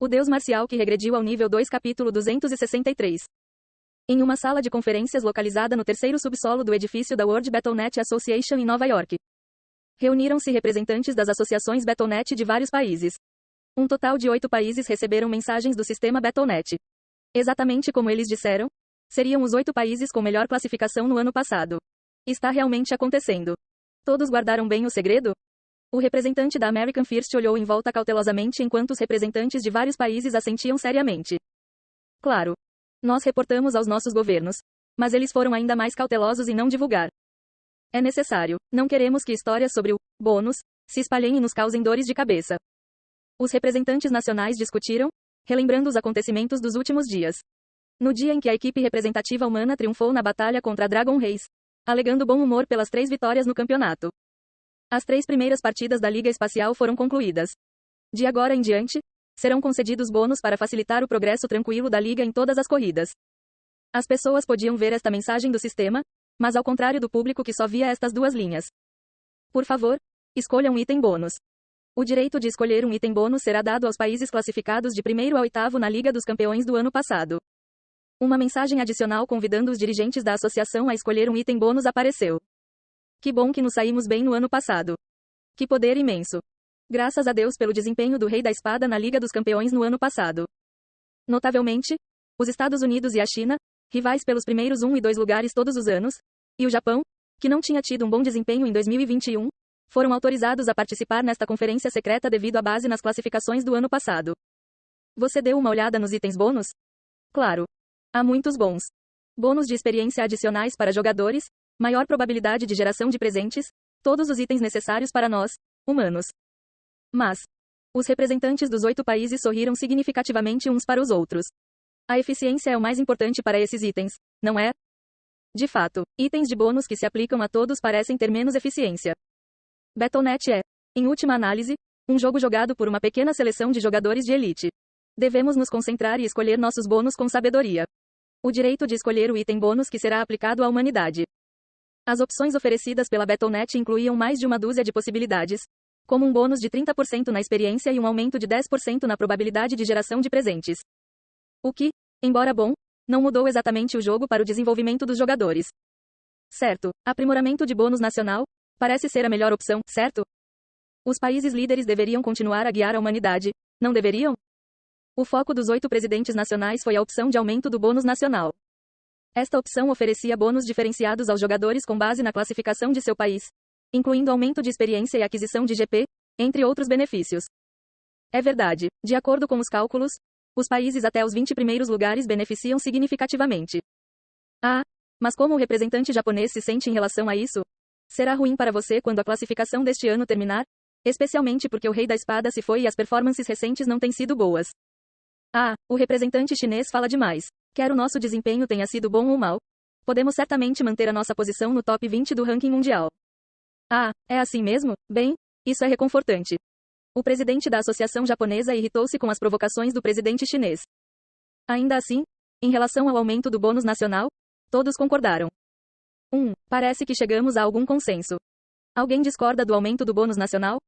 O Deus Marcial que regrediu ao nível 2 capítulo 263. Em uma sala de conferências localizada no terceiro subsolo do edifício da World Battle.net Association em Nova York, reuniram-se representantes das associações Battle.net de vários países. Um total de 8 países receberam mensagens do sistema Battle.net. Exatamente como eles disseram, seriam os 8 países com melhor classificação no ano passado. Está realmente acontecendo. Todos guardaram bem o segredo? O representante da American First olhou em volta cautelosamente enquanto os representantes de vários países assentiam seriamente. Claro. Nós reportamos aos nossos governos. Mas eles foram ainda mais cautelosos em não divulgar. É necessário. Não queremos que histórias sobre o bônus se espalhem e nos causem dores de cabeça. Os representantes nacionais discutiram, relembrando os acontecimentos dos últimos dias. No dia em que a equipe representativa humana triunfou na batalha contra Dragon Race, alegando bom humor pelas 3 vitórias no campeonato. As 3 primeiras partidas da Liga Espacial foram concluídas. De agora em diante, serão concedidos bônus para facilitar o progresso tranquilo da Liga em todas as corridas. As pessoas podiam ver esta mensagem do sistema, mas ao contrário do público que só via estas 2 linhas. Por favor, escolha um item bônus. O direito de escolher um item bônus será dado aos países classificados de 1º a 8º na Liga dos Campeões do ano passado. Uma mensagem adicional convidando os dirigentes da associação a escolher um item bônus apareceu. Que bom que nos saímos bem no ano passado. Que poder imenso. Graças a Deus pelo desempenho do Rei da Espada na Liga dos Campeões no ano passado. Notavelmente, os Estados Unidos e a China, rivais pelos primeiros 1 e 2 lugares todos os anos, e o Japão, que não tinha tido um bom desempenho em 2021, foram autorizados a participar nesta conferência secreta devido à base nas classificações do ano passado. Você deu uma olhada nos itens bônus? Claro. Há muitos bons. Bônus de experiência adicionais para jogadores, maior probabilidade de geração de presentes, todos os itens necessários para nós, humanos. Mas, os representantes dos 8 países sorriram significativamente uns para os outros. A eficiência é o mais importante para esses itens, não é? De fato, itens de bônus que se aplicam a todos parecem ter menos eficiência. Battle.net é, em última análise, um jogo jogado por uma pequena seleção de jogadores de elite. Devemos nos concentrar e escolher nossos bônus com sabedoria. O direito de escolher o item bônus que será aplicado à humanidade. As opções oferecidas pela Battle.net incluíam mais de uma dúzia de possibilidades, como um bônus de 30% na experiência e um aumento de 10% na probabilidade de geração de presentes. O que, embora bom, não mudou exatamente o jogo para o desenvolvimento dos jogadores. Certo, aprimoramento de bônus nacional parece ser a melhor opção, certo? Os países líderes deveriam continuar a guiar a humanidade, não deveriam? O foco dos 8 presidentes nacionais foi a opção de aumento do bônus nacional. Esta opção oferecia bônus diferenciados aos jogadores com base na classificação de seu país, incluindo aumento de experiência e aquisição de GP, entre outros benefícios. É verdade, de acordo com os cálculos, os países até os 20 primeiros lugares beneficiam significativamente. Ah, mas como o representante japonês se sente em relação a isso? Será ruim para você quando a classificação deste ano terminar? Especialmente porque o Rei da Espada se foi e as performances recentes não têm sido boas. Ah, o representante chinês fala demais. Quer o nosso desempenho tenha sido bom ou mal, podemos certamente manter a nossa posição no top 20 do ranking mundial. Ah, é assim mesmo? Bem, isso é reconfortante. O presidente da associação japonesa irritou-se com as provocações do presidente chinês. Ainda assim, em relação ao aumento do bônus nacional, todos concordaram. Parece que chegamos a algum consenso. Alguém discorda do aumento do bônus nacional?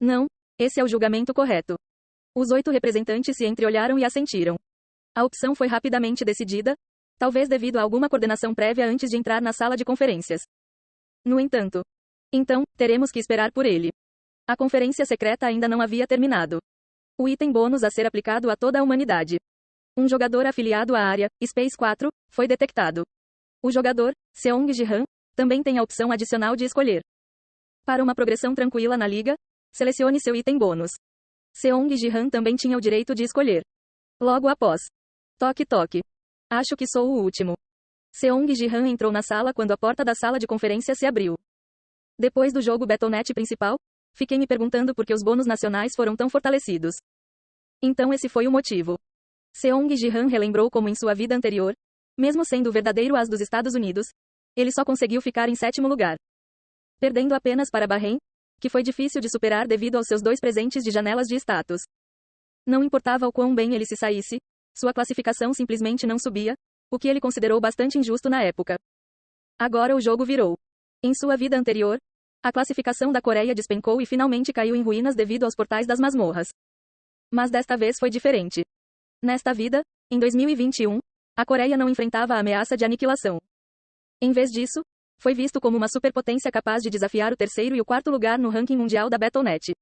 Não, esse é o julgamento correto. Os 8 representantes se entreolharam e assentiram. A opção foi rapidamente decidida, talvez devido a alguma coordenação prévia antes de entrar na sala de conferências. No entanto, então, teremos que esperar por ele. A conferência secreta ainda não havia terminado. O item bônus a ser aplicado a toda a humanidade. Um jogador afiliado à área, Space 4, foi detectado. O jogador, Seong Ji-han, também tem a opção adicional de escolher. Para uma progressão tranquila na liga, selecione seu item bônus. Seong Ji-han também tinha o direito de escolher. Logo após. Toque toque. Acho que sou o último. Seong Ji-han entrou na sala quando a porta da sala de conferência se abriu. Depois do jogo Battle.net principal, fiquei me perguntando por que os bônus nacionais foram tão fortalecidos. Então esse foi o motivo. Seong Ji-han relembrou como em sua vida anterior, mesmo sendo o verdadeiro as dos Estados Unidos, ele só conseguiu ficar em 7º lugar. Perdendo apenas para Bahrein, que foi difícil de superar devido aos seus 2 presentes de janelas de status. Não importava o quão bem ele se saísse, sua classificação simplesmente não subia, o que ele considerou bastante injusto na época. Agora o jogo virou. Em sua vida anterior, a classificação da Coreia despencou e finalmente caiu em ruínas devido aos portais das masmorras. Mas desta vez foi diferente. Nesta vida, em 2021, a Coreia não enfrentava a ameaça de aniquilação. Em vez disso, foi visto como uma superpotência capaz de desafiar o terceiro e o quarto lugar no ranking mundial da Battle.net.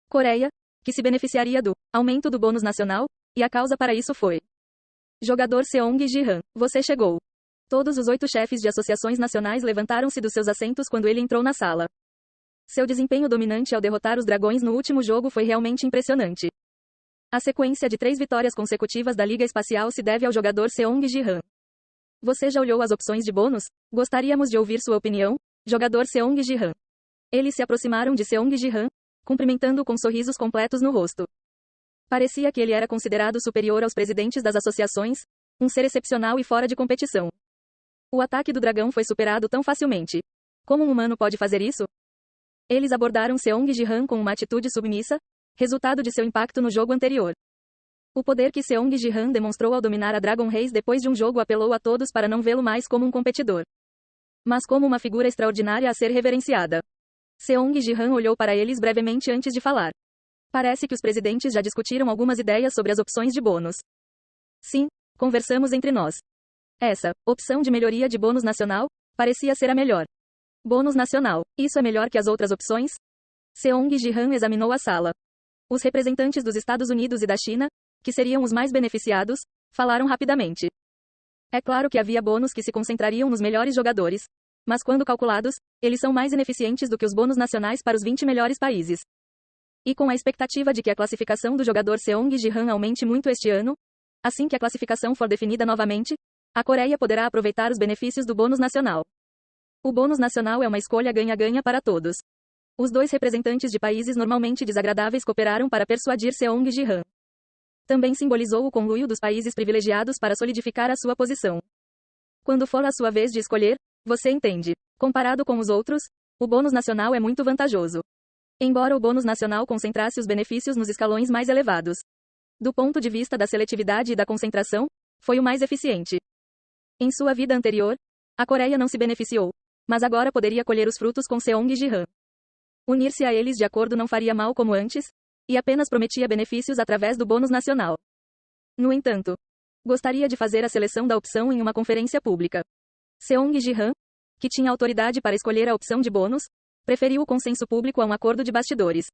Coreia, que se beneficiaria do aumento do bônus nacional, e a causa para isso foi: jogador Seong Ji-han, você chegou. Todos os 8 chefes de associações nacionais levantaram-se dos seus assentos quando ele entrou na sala. Seu desempenho dominante ao derrotar os dragões no último jogo foi realmente impressionante. A sequência de 3 vitórias consecutivas da Liga Espacial se deve ao jogador Seong Ji-han. Você já olhou as opções de bônus? Gostaríamos de ouvir sua opinião, jogador Seong Ji-han. Eles se aproximaram de Seong Ji-han, cumprimentando-o com sorrisos completos no rosto. Parecia que ele era considerado superior aos presidentes das associações, um ser excepcional e fora de competição. O ataque do dragão foi superado tão facilmente. Como um humano pode fazer isso? Eles abordaram Seong Ji-han com uma atitude submissa, resultado de seu impacto no jogo anterior. O poder que Seong Ji-han demonstrou ao dominar a Dragon Race depois de um jogo apelou a todos para não vê-lo mais como um competidor, mas como uma figura extraordinária a ser reverenciada. Seong Ji-han olhou para eles brevemente antes de falar. Parece que os presidentes já discutiram algumas ideias sobre as opções de bônus. Sim, conversamos entre nós. Essa opção de melhoria de bônus nacional parecia ser a melhor. Bônus nacional, isso é melhor que as outras opções? Seong Ji-han examinou a sala. Os representantes dos Estados Unidos e da China, que seriam os mais beneficiados, falaram rapidamente. É claro que havia bônus que se concentrariam nos melhores jogadores, mas quando calculados, eles são mais ineficientes do que os bônus nacionais para os 20 melhores países. E com a expectativa de que a classificação do jogador Seong Ji-han aumente muito este ano, assim que a classificação for definida novamente, a Coreia poderá aproveitar os benefícios do bônus nacional. O bônus nacional é uma escolha ganha-ganha para todos. Os 2 representantes de países normalmente desagradáveis cooperaram para persuadir Seong Ji-han. Também simbolizou o conluio dos países privilegiados para solidificar a sua posição. Quando for a sua vez de escolher, você entende. Comparado com os outros, o bônus nacional é muito vantajoso. Embora o bônus nacional concentrasse os benefícios nos escalões mais elevados, do ponto de vista da seletividade e da concentração, foi o mais eficiente. Em sua vida anterior, a Coreia não se beneficiou, mas agora poderia colher os frutos com Seong Ji-han. Unir-se a eles de acordo não faria mal como antes, e apenas prometia benefícios através do bônus nacional. No entanto, gostaria de fazer a seleção da opção em uma conferência pública. Seong Ji-han, que tinha autoridade para escolher a opção de bônus, preferiu o consenso público a um acordo de bastidores.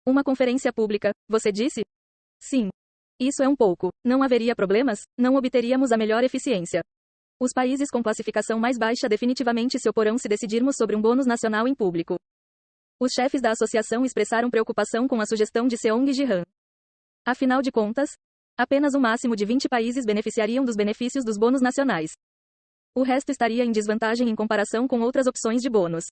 Uma conferência pública, você disse? Sim. Isso é um pouco. Não haveria problemas, não obteríamos a melhor eficiência. Os países com classificação mais baixa definitivamente se oporão se decidirmos sobre um bônus nacional em público. Os chefes da associação expressaram preocupação com a sugestão de Seong Ji-han. Afinal de contas, apenas um máximo de 20 países beneficiariam dos benefícios dos bônus nacionais. O resto estaria em desvantagem em comparação com outras opções de bônus.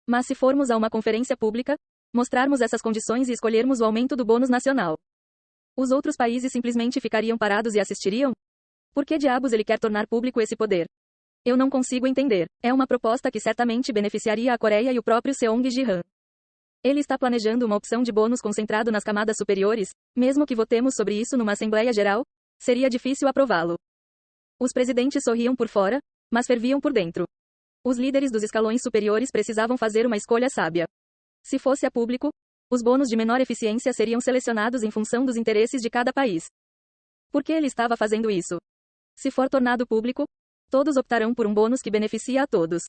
Mas se formos a uma conferência pública, mostrarmos essas condições e escolhermos o aumento do bônus nacional, os outros países simplesmente ficariam parados e assistiriam? Por que diabos ele quer tornar público esse poder? Eu não consigo entender. É uma proposta que certamente beneficiaria a Coreia e o próprio Seong Ji-han. Ele está planejando uma opção de bônus concentrado nas camadas superiores, mesmo que votemos sobre isso numa Assembleia Geral, seria difícil aprová-lo. Os presidentes sorriam por fora, mas ferviam por dentro. Os líderes dos escalões superiores precisavam fazer uma escolha sábia. Se fosse a público, os bônus de menor eficiência seriam selecionados em função dos interesses de cada país. Por que ele estava fazendo isso? Se for tornado público, todos optarão por um bônus que beneficia a todos.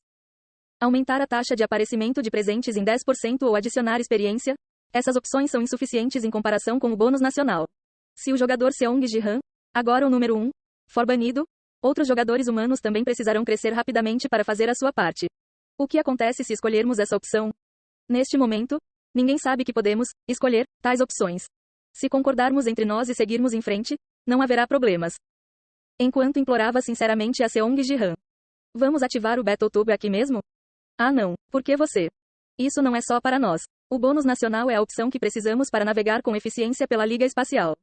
Aumentar a taxa de aparecimento de presentes em 10% ou adicionar experiência, essas opções são insuficientes em comparação com o bônus nacional. Se o jogador Seong Ji-han, agora o número 1, for banido, outros jogadores humanos também precisarão crescer rapidamente para fazer a sua parte. O que acontece se escolhermos essa opção? Neste momento, ninguém sabe que podemos escolher tais opções. Se concordarmos entre nós e seguirmos em frente, não haverá problemas. Enquanto implorava sinceramente a Seong Ji-han. Vamos ativar o BattleTube aqui mesmo? Ah não, por que você? Isso não é só para nós. O bônus nacional é a opção que precisamos para navegar com eficiência pela Liga Espacial.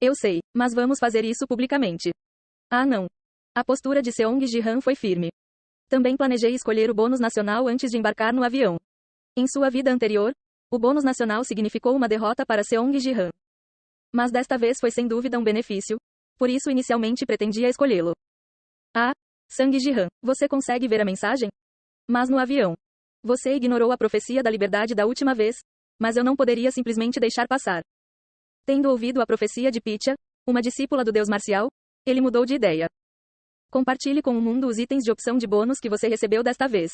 Eu sei, mas vamos fazer isso publicamente. Ah não. A postura de Seong Ji-han foi firme. Também planejei escolher o bônus nacional antes de embarcar no avião. Em sua vida anterior, o bônus nacional significou uma derrota para Seong Ji-han. Mas desta vez foi sem dúvida um benefício, por isso inicialmente pretendia escolhê-lo. Ah, Seong Ji-han, você consegue ver a mensagem? Mas no avião. Você ignorou a profecia da liberdade da última vez, mas eu não poderia simplesmente deixar passar. Tendo ouvido a profecia de Pitya, uma discípula do deus marcial, ele mudou de ideia. Compartilhe com o mundo os itens de opção de bônus que você recebeu desta vez.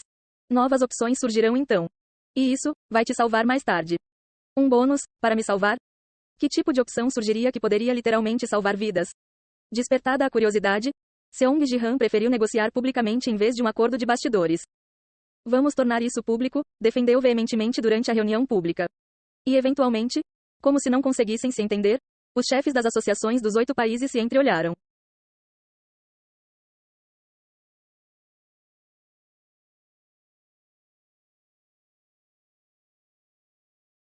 Novas opções surgirão então. E isso vai te salvar mais tarde. Um bônus para me salvar? Que tipo de opção surgiria que poderia literalmente salvar vidas? Despertada a curiosidade, Seong Ji-han preferiu negociar publicamente em vez de um acordo de bastidores. Vamos tornar isso público, defendeu veementemente durante a reunião pública. E eventualmente, como se não conseguissem se entender, os chefes das associações dos 8 países se entreolharam.